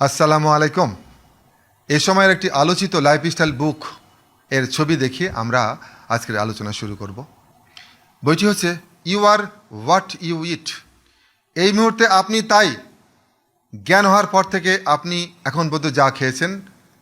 আসসালামু আলাইকুম। এ সময়ের একটি আলোচিত লাইফস্টাইল বুক এর ছবি দেখিয়ে আমরা আজকের আলোচনা শুরু করব। বইটি হচ্ছে ইউ আর হোয়াট ইউ ইট। এই মুহূর্তে আপনি তাই। জ্ঞান হওয়ার পর থেকে আপনি এখন পর্যন্ত যা খেয়েছেন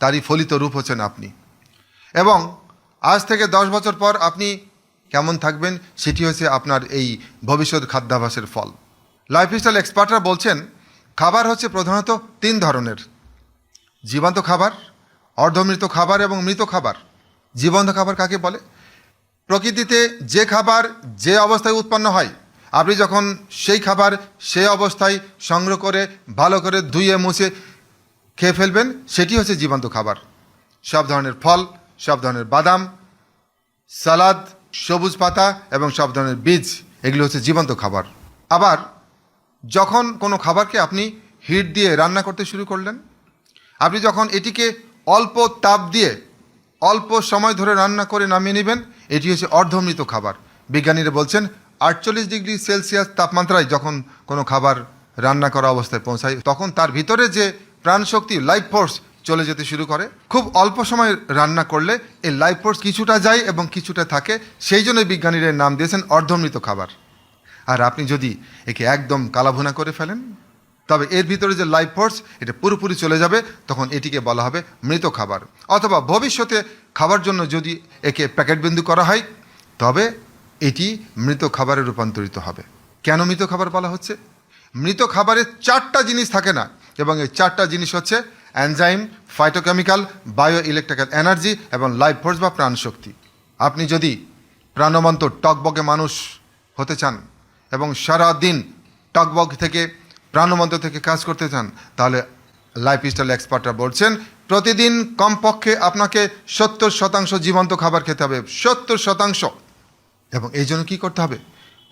তারই ফলিত রূপ হচ্ছেন আপনি, এবং আজ থেকে 10 বছর পর আপনি কেমন থাকবেন সেটি হচ্ছে আপনার এই ভবিষ্যৎ খাদ্যাভ্যাসের ফল। লাইফস্টাইল এক্সপার্টরা বলছেন খাবার হচ্ছে প্রধানত 3 ধরনের: জীবন্ত খাবার, অর্ধমৃত খাবার এবং মৃত খাবার। জীবন্ত খাবার কাকে বলে? প্রকৃতিতে যে খাবার যে অবস্থায় উৎপন্ন হয়, আপনি যখন সেই খাবার সেই অবস্থায় সংগ্রহ করে ভালো করে ধুয়ে মুছে খেয়ে ফেলবেন, সেটি হচ্ছে জীবন্ত খাবার। সব ধরনের ফল, সব ধরনের বাদাম, সালাদ, সবুজ পাতা এবং সব ধরনের বীজ, এগুলো হচ্ছে জীবন্ত খাবার। আবার যখন কোনো খাবারকে আপনি হিট দিয়ে রান্না করতে শুরু করলেন, আপনি যখন এটিকে অল্প তাপ দিয়ে অল্প সময় ধরে রান্না করে নামিয়ে নেবেন, এটি হচ্ছে অর্ধমৃত খাবার। বিজ্ঞানীরা বলছেন 48 ডিগ্রি সেলসিয়াস তাপমাত্রায় যখন কোনো খাবার রান্না করা অবস্থায় পৌঁছায়, তখন তার ভিতরে যে প্রাণশক্তি, লাইফ ফোর্স চলে যেতে শুরু করে। খুব অল্প সময় রান্না করলে এই লাইফ ফোর্স কিছুটা যায় এবং কিছুটা থাকে, সেই জন্য বিজ্ঞানীরা নাম দিয়েছেন অর্ধমৃত খাবার। আর আপনি যদি একে একদম কালাভুনা করে ফেলেন, তবে এর ভিতরে যে লাইফ ফোর্স এটা পুরোপুরি চলে যাবে, তখন এটিকে বলা হবে মৃত খাবার। অথবা ভবিষ্যতে খাবার জন্য যদি একে প্যাকেটবন্দি করা হয়, তবে এটি মৃত খাবারে রূপান্তরিত হবে। কেন মৃত খাবার বলা হচ্ছে? মৃত খাবারে 4টা জিনিস থাকে না, এবং এই 4টা জিনিস হচ্ছে enzyme, phytochemical, bio electrical energy এবং লাইফ ফোর্স বা প্রাণশক্তি। আপনি যদি প্রাণবন্ত টকবগে মানুষ হতে চান এবং সারা দিন টকবগ থেকে প্রাণবন্ত থেকে কাজ করতে চান, তাহলে লাইফস্টাইল এক্সপার্টরা বলছেন প্রতিদিন কমপক্ষে আপনাকে 70% জীবন্ত খাবার খেতে হবে, 70%। এবং এই জন্য কী করতে হবে?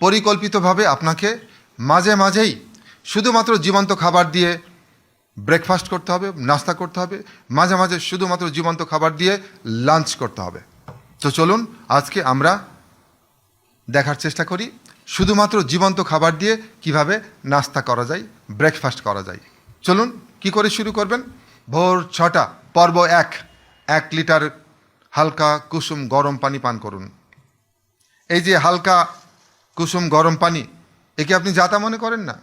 পরিকল্পিতভাবে আপনাকে মাঝে মাঝেই শুধুমাত্র জীবন্ত খাবার দিয়ে ব্রেকফাস্ট করতে হবে, নাস্তা করতে হবে, মাঝে মাঝে শুধুমাত্র জীবন্ত খাবার দিয়ে লাঞ্চ করতে হবে। তো চলুন আজকে আমরা দেখার চেষ্টা করি শুধুমাত্র জীবন্ত খাবার দিয়ে কিভাবে নাস্তা করা যায়, ব্রেকফাস্ট করা যায়। চলুন, কি করে শুরু করবেন? ভোর 6টা, পর্ব 1 লিটার হালকা কুসুম গরম পানি পান করুন। এই যে হালকা কুসুম গরম পানি, একে আপনি যাতা মনে করেন না।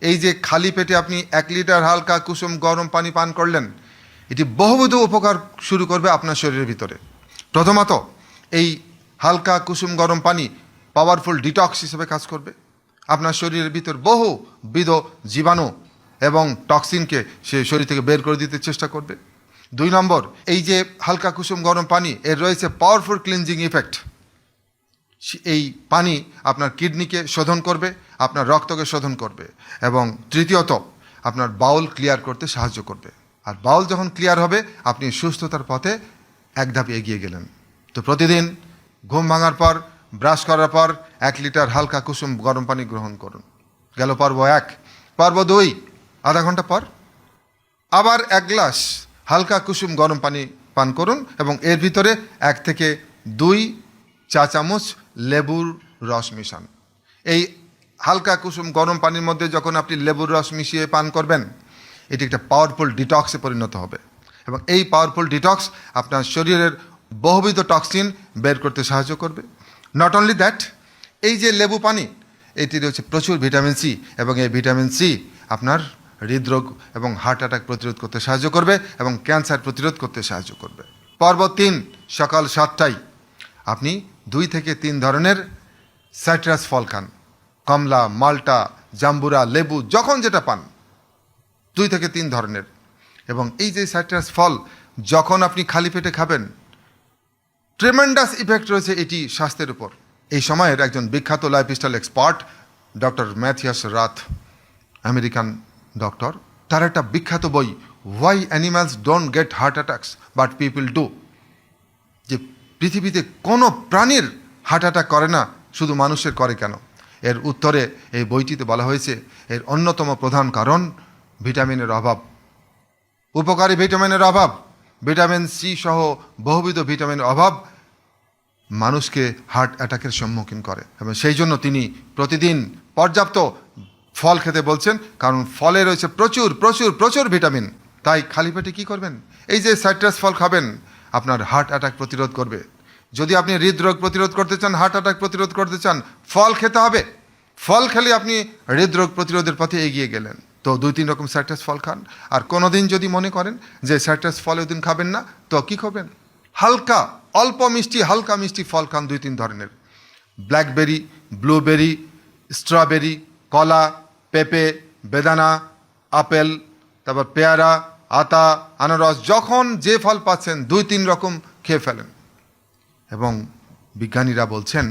এই যে খালি পেটে আপনি 1 লিটার হালকা কুসুম গরম পানি পান করলেন, এটি বহুবিধ উপকার শুরু করবে আপনার শরীরের ভিতরে। প্রথমত, এই হালকা কুসুম গরম পানি পাওয়ারফুল ডিটক্স হিসেবে কাজ করবে। আপনার শরীরের ভিতর বহুবিধ জীবাণু এবং টক্সিনকে সে শরীর থেকে বের করে দিতে চেষ্টা করবে। 2 নম্বর, এই যে হালকা কুসুম গরম পানি, এর রয়েছে পাওয়ারফুল ক্লিনজিং ইফেক্ট। এই পানি আপনার কিডনিকে শোধন করবে, আপনার রক্তকে শোধন করবে, এবং তৃতীয়ত আপনার বাউল ক্লিয়ার করতে সাহায্য করবে। আর বাউল যখন ক্লিয়ার হবে, আপনি সুস্থতার পথে এক ধাপ এগিয়ে গেলেন। তো প্রতিদিন ঘুম ভাঙার পর, ব্রাশ করার পর 1 লিটার হালকা কুসুম গরম পানি গ্রহণ করুন। গেল পর্ব 1। পর্ব 2, আধা ঘন্টা পর আবার 1 গ্লাস হালকা কুসুম গরম পানি পান করুন, এবং এর ভিতরে 1 থেকে 2 চা চামচ লেবুর রস মিশান। এই হালকা কুসুম গরম পানির মধ্যে যখন আপনি লেবুর রস মিশিয়ে পান করবেন, এটি একটা পাওয়ারফুল ডিটক্সে পরিণত হবে, এবং এই পাওয়ারফুল ডিটক্স আপনার শরীরের বহুবিধ টক্সিন বের করতে সাহায্য করবে। নট অনলি দ্যাট, এই যে লেবু পানি, এটি রয়েছে প্রচুর ভিটামিন সি, এবং এই ভিটামিন সি আপনার হৃদরোগ এবং হার্ট অ্যাটাক প্রতিরোধ করতে সাহায্য করবে এবং ক্যান্সার প্রতিরোধ করতে সাহায্য করবে। পর্ব 3, সকাল 7টায় আপনি 2 থেকে 3 ধরনের সাইট্রাস ফল খান। কমলা, মাল্টা, জাম্বুরা, লেবু, যখন যেটা পান 2 থেকে 3 ধরনের। এবং এই যে সাইট্রাস ফল যখন আপনি খালি পেটে খাবেন, ট্রেমেন্ডাস ইফেক্ট রয়েছে এটি স্বাস্থ্যের উপর। এই সময়ের একজন বিখ্যাত lifestyle expert doctor Matthias Rath, American doctor, তার একটা বিখ্যাত বই why animals don't get heart attacks but people do, যে পৃথিবীতে কোনো প্রাণীর হার্ট অ্যাটাক করে না, শুধু মানুষের করে কেন? এর উত্তরে এই বইটিতে বলা হয়েছে এর অন্যতম প্রধান কারণ ভিটামিনের অভাব, উপকারী ভিটামিনের অভাব। ভিটামিন সি সহ বহুবিধ ভিটামিনের অভাব মানুষকে হার্ট অ্যাটাকের সম্মুখীন করে, এবং সেই জন্য তিনি প্রতিদিন পর্যাপ্ত ফল খেতে বলছেন, কারণ ফলে রয়েছে প্রচুর প্রচুর প্রচুর ভিটামিন। তাই খালি পেটে কী করবেন? এই যে সাইট্রাস ফল খাবেন, আপনার হার্ট অ্যাটাক প্রতিরোধ করবে। যদি আপনি হৃদরোগ প্রতিরোধ করতে চান, হার্ট অ্যাটাক প্রতিরোধ করতে চান, ফল খেতে হবে। ফল খেলে আপনি হৃদরোগ প্রতিরোধের পথে এগিয়ে গেলেন। তো 2-3 রকম সাইট্রাস ফল খান। আর কোনো দিন যদি মনে করেন যে সাইট্রাস ফল ওই দিন খাবেন না, তো কী খাবেন? হালকা, অল্প মিষ্টি, হালকা মিষ্টি ফল খান 2-3 ধরনের। ব্ল্যাকবেরি, ব্লুবেরি, স্ট্রবেরি, কলা, পেঁপে, বেদানা, আপেল, তারপর পেয়ারা, আতা, আনারস, যখন যে ফল পাচ্ছেন 2-3 রকম খেয়ে ফেলেন। এবং বিজ্ঞানীরা বলছেন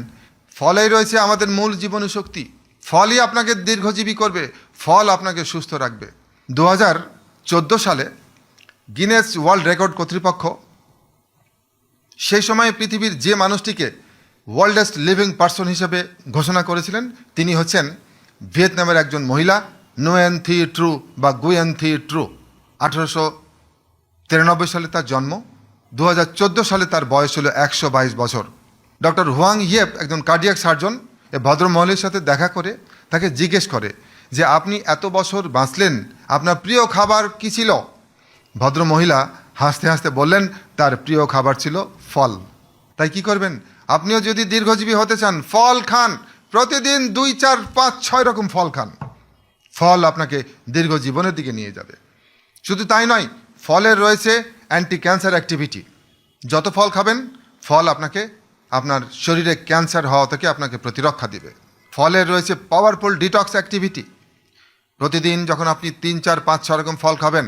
ফলেই রয়েছে আমাদের মূল জীবনী শক্তি। ফলই আপনাকে দীর্ঘজীবী করবে, ফল আপনাকে সুস্থ রাখবে। 2014 সালে গিনেস ওয়ার্ল্ড রেকর্ড কর্তৃপক্ষ সেই সময় পৃথিবীর যে মানুষটিকে ওয়ার্ল্ডেস্ট লিভিং পারসন হিসেবে ঘোষণা করেছিলেন, তিনি হচ্ছেন ভিয়েতনামের একজন মহিলা, নুয়েন থি ট্রু বা গুয়েন থি ট্রু। 1893 সালে তার জন্ম। 2014 সালে তার বয়স হলো 122 বছর। ডক্টর হুয়াং ইয়েপ, একজন কার্ডিয়াক সার্জন, এ ভদ্রমহলের সাথে দেখা করে তাকে জিজ্ঞেস করে যে আপনি এত বছর বাঁচলেন, আপনার প্রিয় খাবার কি ছিল? ভদ্রমহিলা হাসতে হাসতে বললেন তার প্রিয় খাবার ছিল ফল। তাই কি করবেন? আপনিও যদি দীর্ঘজীবী হতে চান, ফল খান। প্রতিদিন 2, 4, 5, 6 রকম ফল খান। ফল আপনাকে দীর্ঘ জীবনের দিকে নিয়ে যাবে। শুধু তাই নয়, ফলের রয়েছে অ্যান্টি ক্যান্সার অ্যাক্টিভিটি। যত ফল খাবেন, ফল আপনাকে আপনার শরীরে ক্যান্সার হওয়া থেকে আপনাকে প্রতিরক্ষা দিবে। ফলের রয়েছে পাওয়ারফুল ডিটক্স অ্যাক্টিভিটি। প্রতিদিন যখন আপনি 3, 4, 5, 6 রকম ফল খাবেন,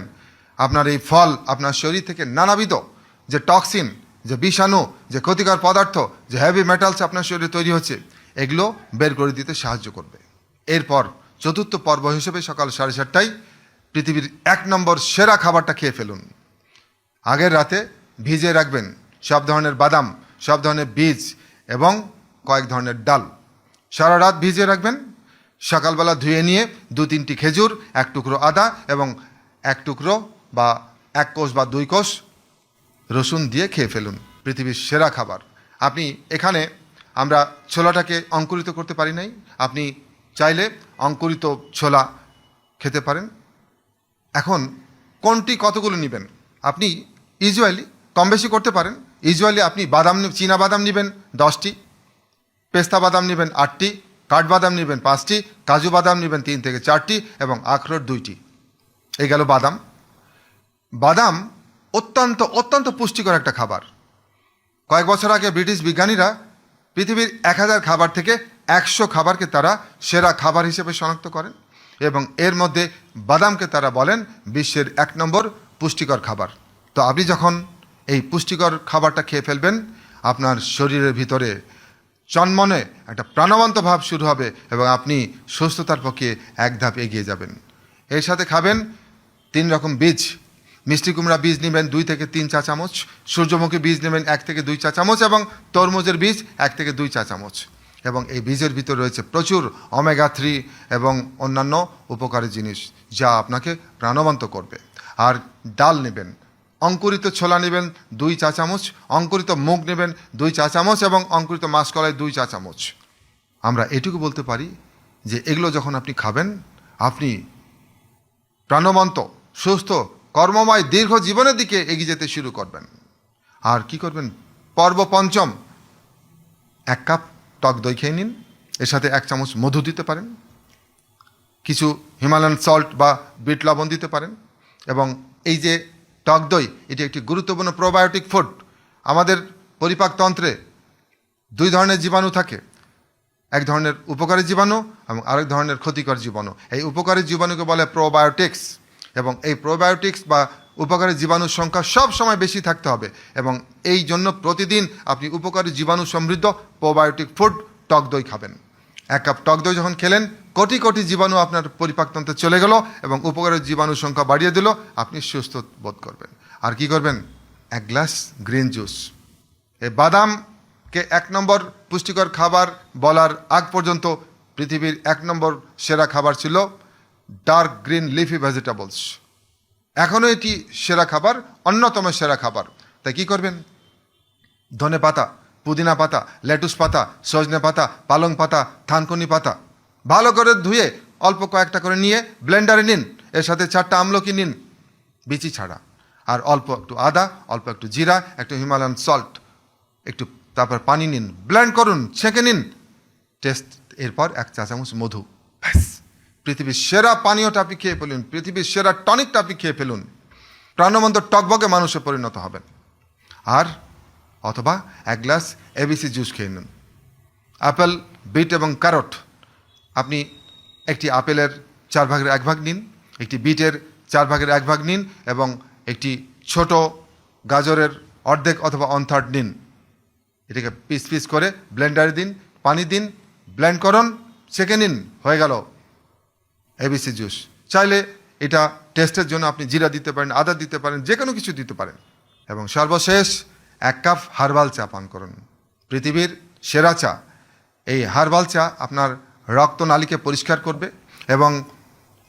আপনার এই ফল আপনার শরীর থেকে নানাবিধ যে টক্সিন, যে বিষাণু, যে ক্ষতিকর পদার্থ, যে হেভি মেটালস আপনার শরীরে তৈরি হচ্ছে, এগুলো বের করে দিতে সাহায্য করবে। এরপর চতুর্থ পর্ব হিসেবে সকাল 7:30টায় পৃথিবীর 1 নম্বর সেরা খাবারটা খেয়ে ফেলুন। আগের রাতে ভিজিয়ে রাখবেন সব ধরনের বাদাম, সব ধরনের বীজ এবং কয়েক ধরনের ডাল। সারা রাত ভিজিয়ে রাখবেন। সকালবেলা ধুয়ে নিয়ে 2-3টি খেজুর, 1 টুকরো আদা এবং 1 টুকরো বা 1 কোষ বা 2 কোষ রসুন দিয়ে খেয়ে ফেলুন। পৃথিবীর সেরা খাবার। আপনি এখানে আমরা ছোলাটাকে অঙ্কুরিত করতে পারি নাই, আপনি চাইলে অঙ্কুরিত ছোলা খেতে পারেন। এখন কোনটি কতগুলো নেবেন? আপনি ইউজুয়ালি কম বেশি করতে পারেন। ইউজুয়ালি আপনি বাদাম, চীনা বাদাম নেবেন 10টি, পেস্তা বাদাম নেবেন 8টি, কাঠবাদাম নেবেন 5টি, কাজু বাদাম নেবেন 3 থেকে 4টি এবং আখরোট 2টি। এই গেল বাদাম। বাদাম অত্যন্ত অত্যন্ত পুষ্টিকর একটা খাবার। কয়েক বছর আগে ব্রিটিশ বিজ্ঞানীরা পৃথিবীর 1000 খাবার থেকে 100 খাবারকে তারা সেরা খাবার হিসেবে শনাক্ত করেন এবং এর মধ্যে বাদামকে তারা বলেন বিশ্বের 1 নম্বর পুষ্টিকর খাবার। তো আপনি যখন এই পুষ্টিকর খাবারটা খেয়ে ফেলবেন, আপনার শরীরের ভিতরে চনমনে একটা প্রাণবন্ত ভাব শুরু হবে এবং আপনি সুস্থতার পক্ষে এক ধাপ এগিয়ে যাবেন। এর সাথে খাবেন 3 রকম বীজ। মিষ্টি কুমড়া বীজ নেবেন 2 থেকে 3 চা চামচ, সূর্যমুখী বীজ নেবেন 1 থেকে 2 চা চামচ এবং তরমুজের বীজ 1 থেকে 2 চা চামচ। এবং এই বীজের ভিতর রয়েছে প্রচুর ওমেগা 3 এবং অন্যান্য উপকারী জিনিস যা আপনাকে প্রাণবন্ত করবে। আর ডাল নেবেন, অঙ্কুরিত ছোলা নেবেন 2 চা চামচ, অঙ্কুরিত মুগ নেবেন 2 চা চামচ এবং অঙ্কুরিত মাসকলাই 2 চা চামচ। আমরা এটুকু বলতে পারি যে এগুলো যখন আপনি খাবেন, আপনি প্রাণবন্ত, সুস্থ, কর্মময় দীর্ঘ জীবনের দিকে এগিয়ে যেতে শুরু করবেন। আর কি করবেন? পর্ব পঞ্চম, 1 কাপ টক দই খেয়ে নিন। এর সাথে 1 চামচ মধু দিতে পারেন, কিছু হিমালয়ান সল্ট বা বিট লবণ দিতে পারেন। এবং এই যে টক দই, এটি একটি গুরুত্বপূর্ণ প্রোবায়োটিক ফুড। আমাদের পরিপাকতন্ত্রে 2 ধরনের জীবাণু থাকে, এক ধরনের উপকারী জীবাণু এবং আরেক ধরনের ক্ষতিকর জীবাণু। এই উপকারী জীবাণুকে বলে প্রোবায়োটিক্স এবং এই প্রোবায়োটিক্স বা উপকারী জীবাণুর সংখ্যা সব সময় বেশি থাকতে হবে এবং এই জন্য প্রতিদিন আপনি উপকারী জীবাণু সমৃদ্ধ প্রোবায়োটিক ফুড টক দই খাবেন। 1 কাপ টক দই যখন খেলেন, কোটি কোটি জীবাণু আপনার পরিপাকতন্ত্রে চলে গেল এবং উপকারী জীবাণুর সংখ্যা বাড়িয়ে দিল, আপনি সুস্থ বোধ করবেন। আর কি করবেন? 1 গ্লাস গ্রিন জুস। এই বাদামকে 1 নম্বর পুষ্টিকর খাবার বলার আগ পর্যন্ত পৃথিবীর 1 নম্বর সেরা খাবার ছিল ডার্ক গ্রিন লিফি ভেজিটেবলস। এখনও এটি সেরা খাবার, অন্যতম সেরা খাবার। তাই কি করবেন? ধনে পাতা, পুদিনা পাতা, লেটুস পাতা, সজনে পাতা, পালং পাতা, থানকুনি পাতা ভালো করে ধুয়ে অল্প কয়েকটা করে নিয়ে ব্লেন্ডারে নিন। এর সাথে 4টা আমলকি নিন, বিচি ছাড়া, আর অল্প একটু আদা, অল্প একটু জিরা, একটু হিমালয়ান সল্ট, একটু তারপর পানি নিন, ব্লেন্ড করুন, ছেঁকে নিন, টেস্ট, এরপর 1 চা চামচ মধু, ব্যাস পৃথিবীর সেরা পানীয়টা আপনি খেয়ে ফেলুন, পৃথিবীর সেরা টনিকটা আপনি খেয়ে ফেলুন, প্রাণবন্ত টকবগে মানুষে পরিণত হবেন। আর অথবা 1 গ্লাস এবিসি জুস খেয়ে নিন। আপেল, বিট এবং ক্যারট, আপনি একটি আপেলের 4 ভাগের 1 ভাগ নিন, একটি বিটের 4 ভাগের 1 ভাগ নিন এবং একটি ছোট গাজরের অর্ধেক অথবা 1/3 নিন। এটাকে পিস পিস করে ব্লেন্ডারে দিন, পানি দিন, ব্লেন্ড করুন, ছেঁকে নিন, হয়ে গেল এবিসি জুস। চাইলে এটা টেস্টের জন্য আপনি জিরা দিতে পারেন, আদা দিতে পারেন, যে কোনো কিছু দিতে পারেন। এবং সর্বশেষ 1 কাপ হার্বাল চা পান করুন, পৃথিবীর সেরা চা। এই হার্বাল চা আপনার রক্তনালীকে পরিষ্কার করবে এবং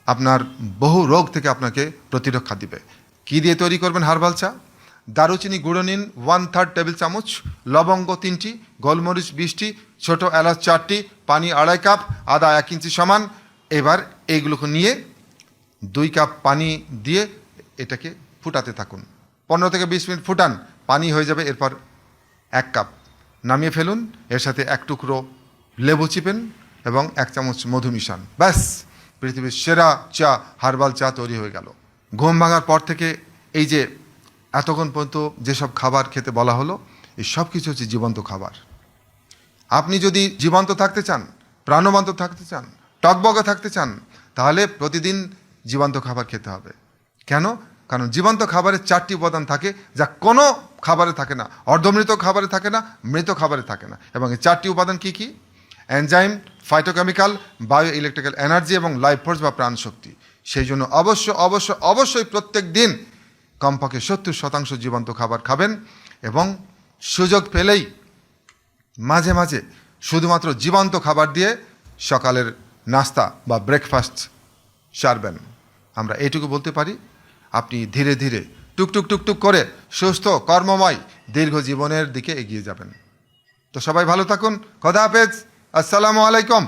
আপনার বহু রোগ থেকে আপনাকে প্রতিরক্ষা দিবে। কি দিয়ে তৈরি করবেন হার্বাল চা? দারুচিনি গুঁড়ো নিন 1/3 টেবিল চামচ, লবঙ্গ 3টি, গোলমরিচ 20টি, ছোটো এলাচ 4টি, পানি 2.5 কাপ, আদা 1 ইঞ্চি সমান। এবার এইগুলোকে নিয়ে 2 কাপ পানি দিয়ে এটাকে ফুটাতে থাকুন। 15 থেকে 20 মিনিট ফুটান, পানি হয়ে যাবে। এরপর 1 কাপ নামিয়ে ফেলুন, এর সাথে 1 টুকরো লেবু চিপেন এবং 1 চামচ মধু মিশান, ব্যাস পৃথিবীর সেরা চা, হার্বাল চা তৈরি হয়ে গেল। ঘুম ভাঙার পর থেকে এই যে এতক্ষণ পর্যন্ত যেসব খাবার খেতে বলা হলো, এই সব কিছু হচ্ছে জীবন্ত খাবার। আপনি যদি জীবন্ত থাকতে চান, প্রাণবন্ত থাকতে চান, টকবগে থাকতে চান, তাহলে প্রতিদিন জীবন্ত খাবার খেতে হবে। কেন? কারণ জীবন্ত খাবারে 4টি উপাদান থাকে, যা কোনো খাবারে থাকে না, অর্ধমৃত খাবারে থাকে না, মৃত খাবারে থাকে না। এবং এই 4টি উপাদান কি কি? Enzyme, phytochemical, bio electrical energy এবং লাইফ ফোর্স বা প্রাণশক্তি। সেই জন্য অবশ্যই প্রত্যেক দিন কমপক্ষে 70% জীবন্ত খাবার খাবেন এবং সুযোগ পেলেই মাঝে মাঝে শুধুমাত্র জীবন্ত খাবার দিয়ে সকালের নাস্তা বা ব্রেকফাস্ট সারবেন। আমরা এইটুকু বলতে পারি, আপনি ধীরে ধীরে টুকটুক করে সুস্থ, কর্মময়, দীর্ঘ জীবনের দিকে এগিয়ে যাবেন। তো সবাই ভালো থাকুন, খোদা হাফেজ, আসসালামু আলাইকুম।